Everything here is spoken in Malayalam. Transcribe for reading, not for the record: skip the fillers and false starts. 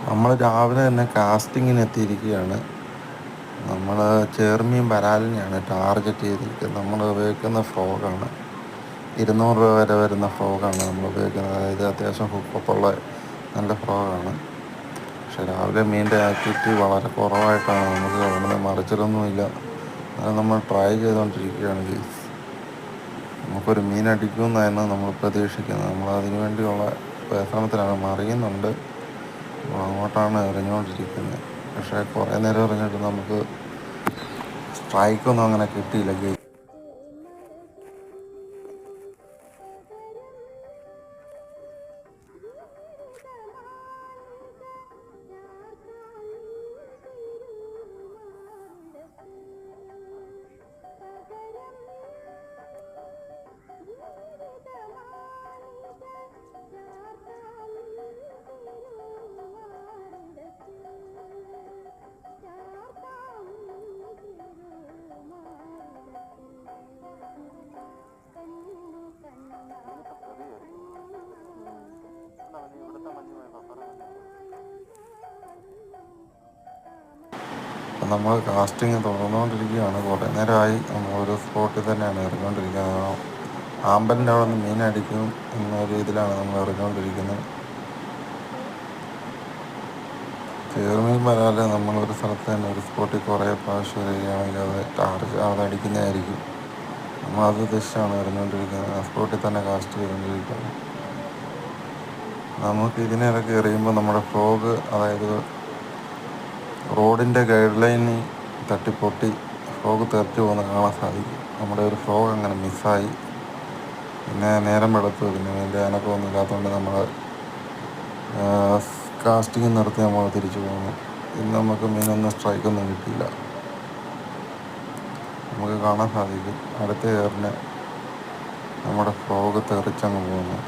നമ്മൾ രാവിലെ തന്നെ കാസ്റ്റിങ്ങിന് എത്തിയിരിക്കുകയാണ്. നമ്മൾ ചെറുമീൻ വരാലിനെയാണ് ടാർഗറ്റ് ചെയ്തിരിക്കുന്നത്. നമ്മൾ ഉപയോഗിക്കുന്ന ഫ്രോഗാണ് 200 രൂപ വരെ വരുന്ന ഫ്രോഗാണ് നമ്മൾ ഉപയോഗിക്കുന്നത്. അതായത് അത്യാവശ്യം ഹുക്കൊക്കെയുള്ള നല്ല ഫ്രോഗാണ്. പക്ഷെ രാവിലെ മീനിൻ്റെ ആക്ടിവിറ്റി വളരെ കുറവായിട്ടാണ് നമുക്ക് കാണുന്നത്. മറിച്ചിലൊന്നുമില്ല. അത് നമ്മൾ ട്രൈ ചെയ്തുകൊണ്ടിരിക്കുകയാണ് ഗെയ്സ്. നമുക്കൊരു മീൻ അടിക്കുമെന്നായിരുന്നു നമ്മൾ പ്രതീക്ഷിക്കുന്നത്. നമ്മൾ അതിനു വേണ്ടിയുള്ള പ്രയത്നത്തിലാണ്. മറിയുന്നുണ്ട്, അങ്ങോട്ടാണ് എറിഞ്ഞുകൊണ്ടിരിക്കുന്നത്. പക്ഷേ കുറേ നേരം എറിഞ്ഞിട്ട് നമുക്ക് സ്ട്രൈക്കൊന്നും അങ്ങനെ കിട്ടിയില്ല ഗെയ്സ്. നമ്മൾ കാസ്റ്റിങ് തുടർന്നുകൊണ്ടിരിക്കുകയാണ്. കുറേ നേരമായി നമ്മൾ ഒരു സ്പോട്ടിൽ തന്നെയാണ് എറിഞ്ഞുകൊണ്ടിരിക്കുന്നത്. ആമ്പലിൻ്റെ അവിടെ നിന്ന് മീനടിക്കും എന്ന രീതിയിലാണ് നമ്മൾ എറിഞ്ഞുകൊണ്ടിരിക്കുന്നത്. ചെറുമീൻ വരാതെ നമ്മളൊരു സ്ഥലത്ത് തന്നെ ഒരു സ്പോട്ടിൽ കുറേ പ്രാവശ്യം എറിയുകയാണെങ്കിൽ അത് അടിക്കുന്നതായിരിക്കും. നമ്മളത് ഉദ്ദേശിച്ചാണ് എറിഞ്ഞുകൊണ്ടിരിക്കുന്നത്. ആ സ്പോട്ടിൽ തന്നെ കാസ്റ്റ് ചെയ്തുകൊണ്ടിരിക്കുന്നത്. നമുക്ക് ഇതിനിടയ്ക്ക് എറിയുമ്പോൾ നമ്മുടെ ഫ്രോഗ്, അതായത് റോഡിൻ്റെ ഗൈഡ് ലൈനിൽ തട്ടിപ്പൊട്ടി ഫ്രോഗ് തെറിച്ച് പോകുന്ന കാണാൻ സാധിക്കും. നമ്മുടെ ഒരു ഫ്രോഗ് അങ്ങനെ മിസ്സായി. പിന്നെ നേരം വെളുത്തു. പിന്നെ അതിൻ്റെ അനക്കമൊന്നും ഇല്ലാത്തതുകൊണ്ട് നമ്മൾ കാസ്റ്റിംഗ് നിർത്തി നമ്മൾ തിരിച്ചു പോകുന്നു. ഇന്ന് നമുക്ക് മീനൊന്നും സ്ട്രൈക്കൊന്നും കിട്ടിയില്ല. നമുക്ക് കാണാൻ സാധിക്കും അടുത്ത ഏറിന് നമ്മുടെ ഫ്രോഗ് തെറിച്ചങ്ങ് പോകുന്നു.